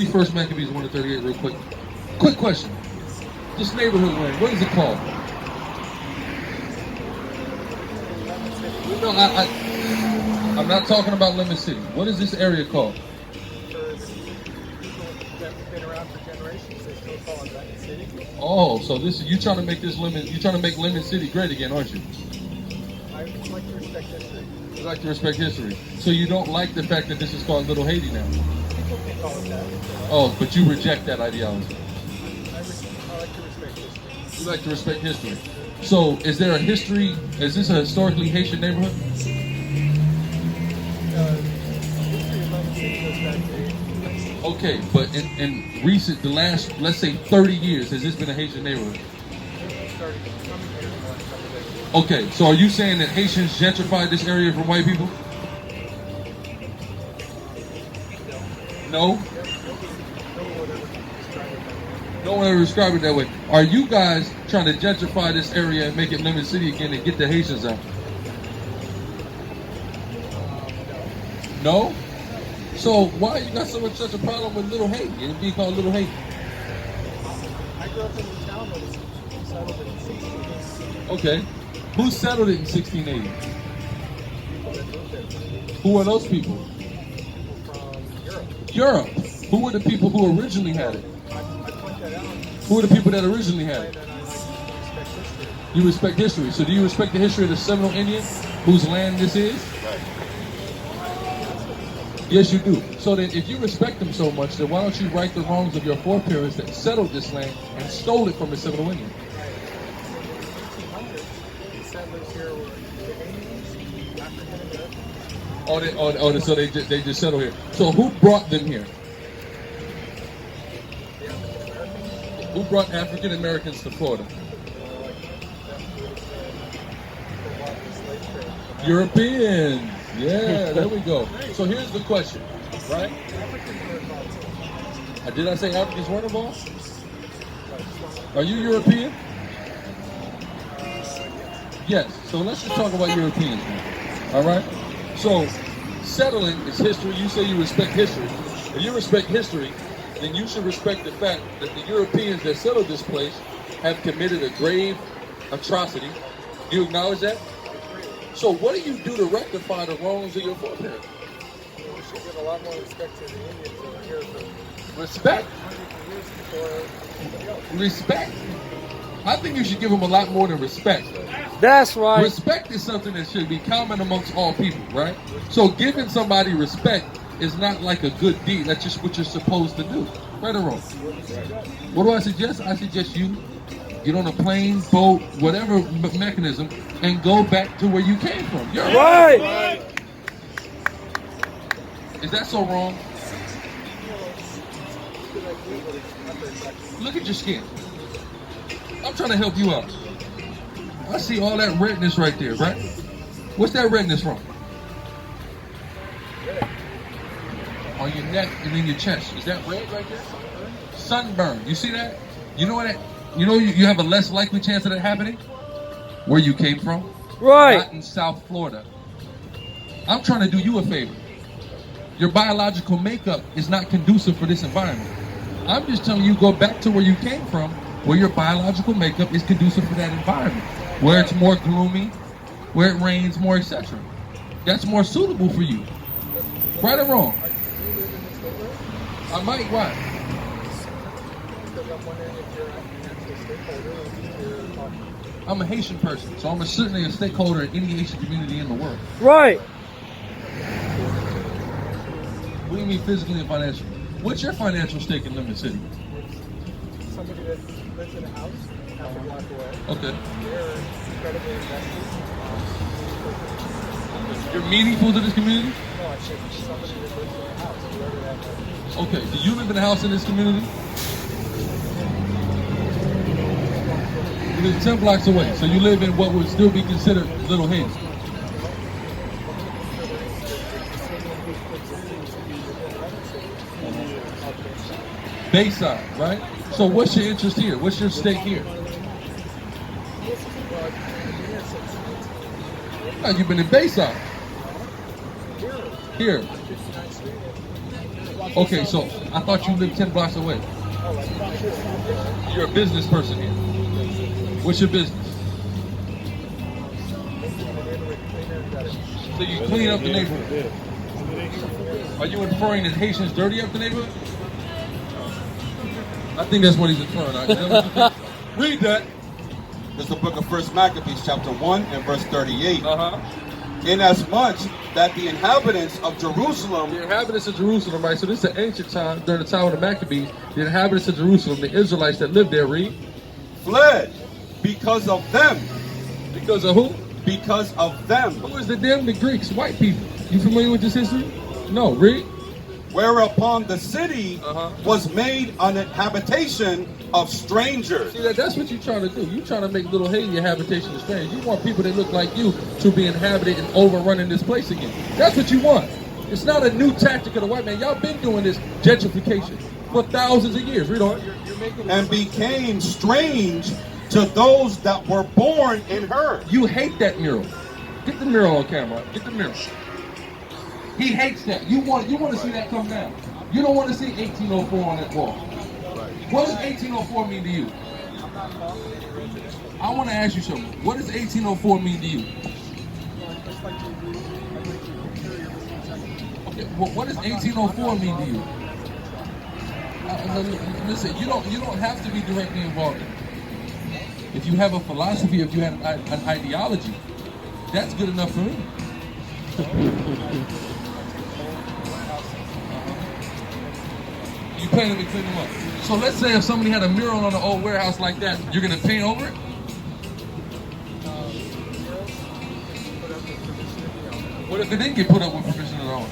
me First Maccabees 1 to 38 real quick. Quick question. This neighborhood we're in, what is it called? No, I'm not talking about Lemon City. What is this area called? Been around for generations. They still call it Lemon City. Oh, so this is you trying to make this Lemon? You trying to make Lemon City great again, aren't you? I like to respect history. You like to respect history. So you don't like the fact that this is called Little Haiti now? People can call it that. Oh, but you reject that ideology. I like to respect history. You like to respect history. So is there a history? Is this a historically Haitian neighborhood? History of Lemon City goes back to 1800s. Okay, but in recent, the last, let's say 30 years, has this been a Haitian neighborhood? Started coming here in the last couple of days. Okay, so are you saying that Haitians gentrified this area from white people? No? No one ever described it that way. Are you guys trying to gentrify this area and make it Lemon City again and get the Haitians out? No? So why you got such a problem with Little Haiti and being called Little Haiti? I grew up in the town that was settled in the 1680s. Okay. Who settled it in 1680? People that lived there. Who are those people? People from Europe. Europe. Who were the people who originally had it? I point that out. Who were the people that originally had it? And I like to respect history. You respect history. So do you respect the history of the Seminole Indians whose land this is? Yes, you do. So then if you respect them so much, then why don't you right the wrongs of your foreparents that settled this land and stole it from the Seminole Indians? The settlers here were the Indians, African Americans. So they just settled here. So who brought them here? Who brought African Americans to Florida? Europeans. Yeah, there we go. So here's the question, right? Did I say Africans weren't involved? Are you European? Yes. So let's just talk about Europeans now. All right? So settling is history. You say you respect history. If you respect history, then you should respect the fact that the Europeans that settled this place have committed a grave atrocity. Do you acknowledge that? So what do you do to rectify the wrongs of your foreparents? We should give a lot more respect to the Indians that were here for Respect. hundreds of years before anybody else. Respect. I think you should give them a lot more than respect. That's right. Respect is something that should be common amongst all people, right? So giving somebody respect is not like a good deed. That's just what you're supposed to do. Right or wrong? What do I suggest? I suggest you get on a plane, boat, whatever mechanism, and go back to where you came from. You're Right. Is that so wrong? Look at your skin. I'm trying to help you out. I see all that redness right there, right? What's that redness from? On your neck and in your chest. Is that red right there? Sunburn. You see that? You know what that? You know you have a less likely chance of that happening? Where you came from? Right. Not in South Florida. I'm trying to do you a favor. Your biological makeup is not conducive for this environment. I'm just telling you, go back to where you came from, where your biological makeup is conducive for that environment, where it's more gloomy, where it rains more, etc. That's more suitable for you. Right or wrong? I might. Why? Because I'm wondering if you're an actual stakeholder or if you're talking. I'm a Haitian person, so I'm certainly a stakeholder in any Haitian community in the world. Right. What do you mean physically and financially? What's your financial stake in Lemon City? Somebody that lives in a house half a block away. Okay. They're incredibly invested. You're meaningful to this community? No, I said somebody that lives in a house, whoever that is. Okay. Do you live in a house in this community? You live 10 blocks away, so you live in what would still be considered Little Haiti. Bayside, right? So what's your interest here? What's your stake here? You've been in Bayside. Here. Okay, so I thought you lived 10 blocks away. You're a business person here. What's your business? So you clean up the neighborhood. Are you inferring that Haitians dirty up the neighborhood? I think that's what he's inferring. Read that. There's the book of First Maccabees, chapter 1 and verse 38. Uh-huh. Inasmuch that the inhabitants of Jerusalem, The inhabitants of Jerusalem, right? So this is an ancient time, during the time of the Maccabees. The inhabitants of Jerusalem, the Israelites that lived there, read. fled because of them. Because of who? Because of them. Who is the them? The Greeks, white people. You familiar with this history? No, read. Whereupon the city Uh-huh. was made an habitation of strangers. See, that's what you're trying to do. You're trying to make Little Haiti a habitation of strangers. You want people that look like you to be inhabited and overrunning this place again. That's what you want. It's not a new tactic of the white man. Y'all been doing this gentrification for thousands of years. Read on. And became strange to those that were born in her. You hate that mural. Get the mural on camera. Get the mural. He hates that. You want to see that come down. You don't want to see 1804 on that wall. What does 1804 mean to you? I want to ask you something. What does 1804 mean to you? Okay, well, what does 1804 mean to you? Listen, you don't have to be directly involved in it. If you have a philosophy, if you have an ideology, that's good enough for me. You paint them and clean them up. So let's say if somebody had a mural on an old warehouse like that, you're gonna paint over it? What if it didn't get put up with permission of the owner?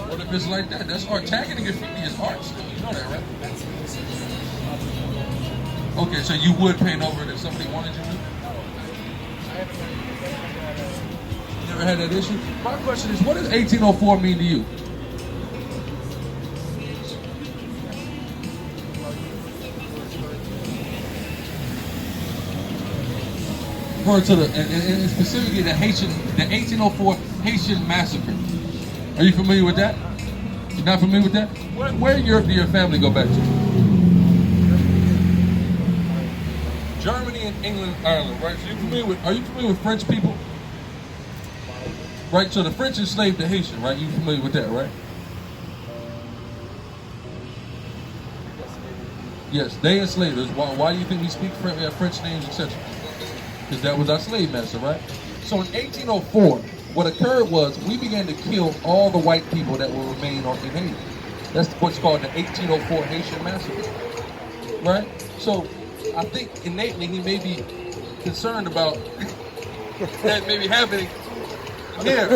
What if it's like that? That's art. Tagging and graffiti is art still. You know that, right? Okay, so you would paint over it if somebody wanted you to? Never had that issue? My question is, what does 1804 mean to you? Referring to and specifically the 1804 Haitian massacre. Are you familiar with that? You're not familiar with that? Where in Europe do your family go back to? Germany and England, Ireland, right? So are you familiar with French people? Right, so the French enslaved the Haitian, right? You familiar with that, right? Yes, they enslaved us. Why do you think we speak French names, etc.? Because that was our slave master, right? So in 1804, what occurred was we began to kill all the white people that will remain in Haiti. That's what's called the 1804 Haitian massacre, right? So I think innately he may be concerned about that maybe happening here.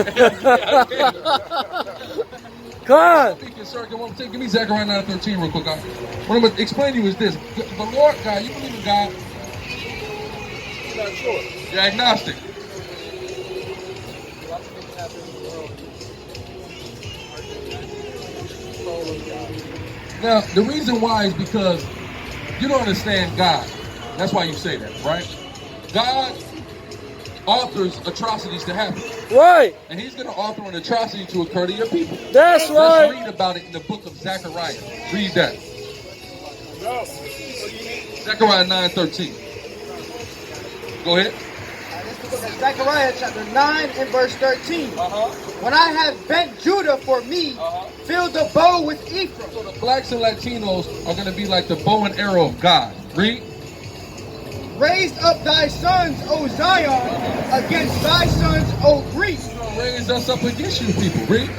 God. Be concerned. Give me Zechariah 9:13 real quick. What I'm going to explain to you is this. The Lord God, you believe in God? You're not sure. You're agnostic. Now, the reason why is because you don't understand God. That's why you say that, right? God authors atrocities to happen. Right. And he's going to author an atrocity to occur to your people. That's Let's right. read about it in the book of Zechariah. Read that. No. Zechariah 9:13. Go ahead. This is the book of Zechariah chapter 9 and verse 13. When I have bent Judah for me, filled the bow with Ephraim. So the blacks and Latinos are going to be like the bow and arrow of God. Read. Raised up thy sons, O Zion, against thy sons, O Greece. He's going to raise us up against you people. Read.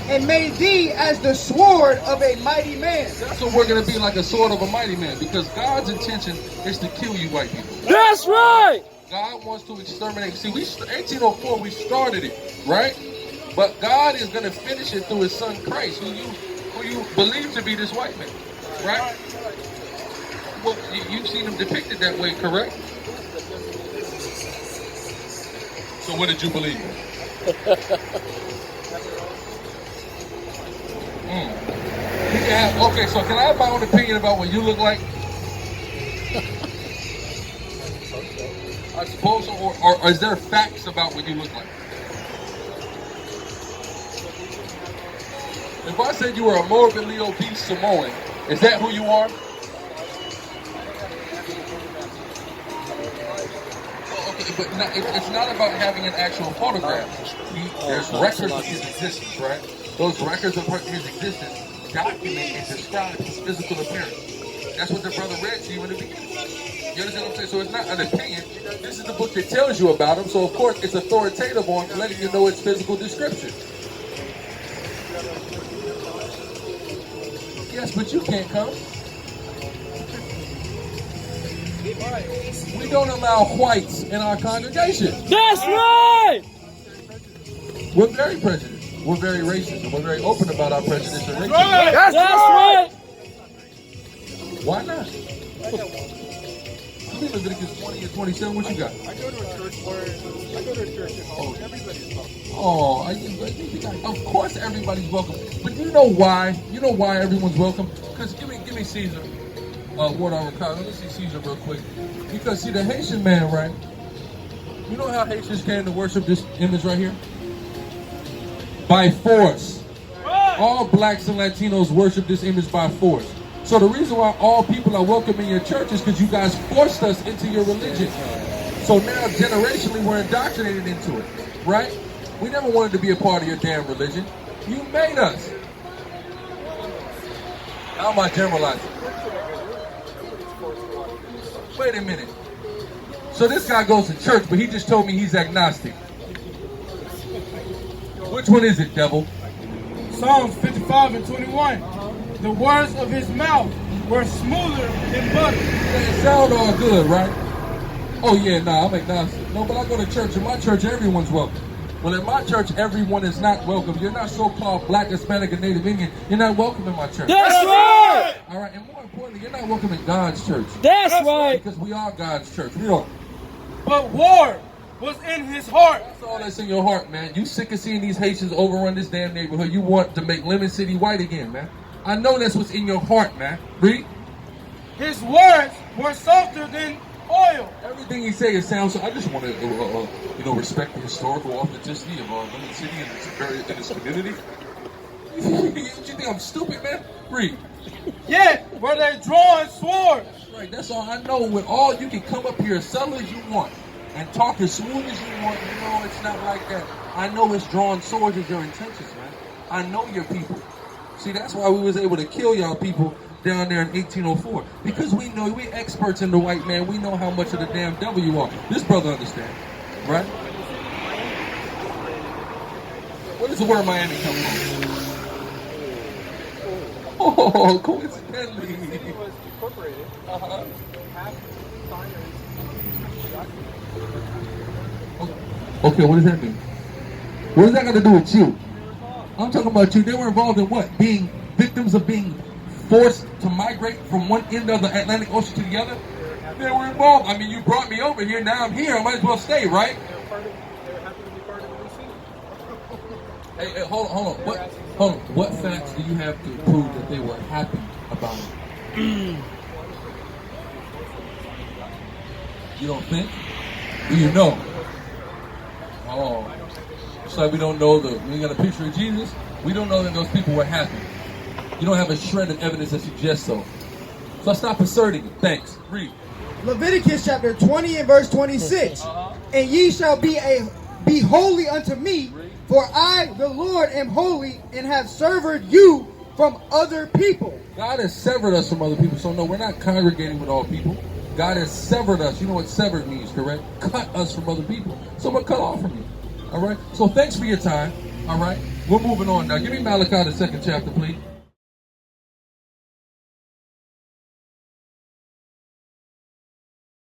And made thee as the sword of a mighty man. That's what we're going to be, like a sword of a mighty man, because God's intention is to kill you white people. That's right. God wants to exterminate. See, 1804, we started it, right? But God is going to finish it through his son Christ, who you believe to be this white man, right? Well, you've seen him depicted that way, correct? So what did you believe? Okay, so can I have my own opinion about what you look like? I suppose, or is there facts about what you look like? If I said you were a morbidly obese Samoan, is that who you are? Okay, but it's not about having an actual photograph. There's records of his existence, right? Those records of his existence document and describe his physical appearance. That's what the brother read to you in the beginning. You understand what I'm saying? So it's not an opinion. This is the book that tells you about him. So of course it's authoritative on letting you know its physical description. Yes, but you can't come. We don't allow whites in our congregation. That's right! We're very prejudiced. We're very racist. And we're very open about our prejudice and racism. That's right! Why not? You mean Leviticus 20 and 27? What you got? I go to a church where at home. Everybody's welcome. Oh, of course everybody's welcome. But you know why? You know why everyone's welcome? Because give me Caesar. What I recall. Let me see Caesar real quick. Because see the Haitian man, right? You know how Haitians came to worship this image right here? By force. All blacks and Latinos worship this image by force. So the reason why all people are welcome in your church is because you guys forced us into your religion. So now generationally we're indoctrinated into it, right? We never wanted to be a part of your damn religion. You made us. How am I generalizing? Wait a minute. So this guy goes to church, but he just told me he's agnostic. Which one is it, devil? Psalms 55 and 21. The words of his mouth were smoother than butter. It sound all good, right? Oh yeah, nah, I'm agnostic. No, but I go to church. In my church, everyone's welcome. Well, in my church, everyone is not welcome. You're not so-called black, Hispanic, and Native Indian. You're not welcome in my church. That's right! All right, and more importantly, you're not welcome in God's church. That's right! Because we are God's church. We are. But war was in his heart. That's all that's in your heart, man. You sick of seeing these Haitians overrun this damn neighborhood. You want to make Lemon City white again, man. I know that's what's in your heart, man. Read. His words were softer than oil. Everything he say, it sounds. I just want to, respect the historical authenticity of Lemon City and its community. You think I'm stupid, man? Read. Yet were they drawing swords. That's right. That's all I know. With all you can come up here as subtle as you want and talk as smooth as you want. You know it's not like that. I know it's drawing swords as your intentions, man. I know your people. See, that's why we was able to kill y'all people down there in 1804. Because we know, we experts in the white man. We know how much of the damn devil you are. This brother understands, right? Where does the word Miami come from? Oh, coincidentally. It was incorporated. Okay, what does that mean? What does that got to do with you? I'm talking about you. They were involved in what? Being victims of being forced to migrate from one end of the Atlantic Ocean to the other? They were involved. I mean, you brought me over here. Now I'm here. I might as well stay, right? They were happy to be part of the new scene. Hey, hold on. What facts do you have to prove that they were happy about it? You don't think? Do you know? Oh. It's like we don't know we got a picture of Jesus. We don't know that those people were happy. You don't have a shred of evidence that suggests so. So stop asserting it. Thanks. Read. Leviticus chapter 20 and verse 26. And ye shall be holy unto me, for I, the Lord, am holy, and have severed you from other people. God has severed us from other people. So no, we're not congregating with all people. God has severed us. You know what severed means, correct? Cut us from other people. So we're cut off from you. All right? So thanks for your time. All right? We're moving on now. Give me Malachi, the 2nd chapter, please.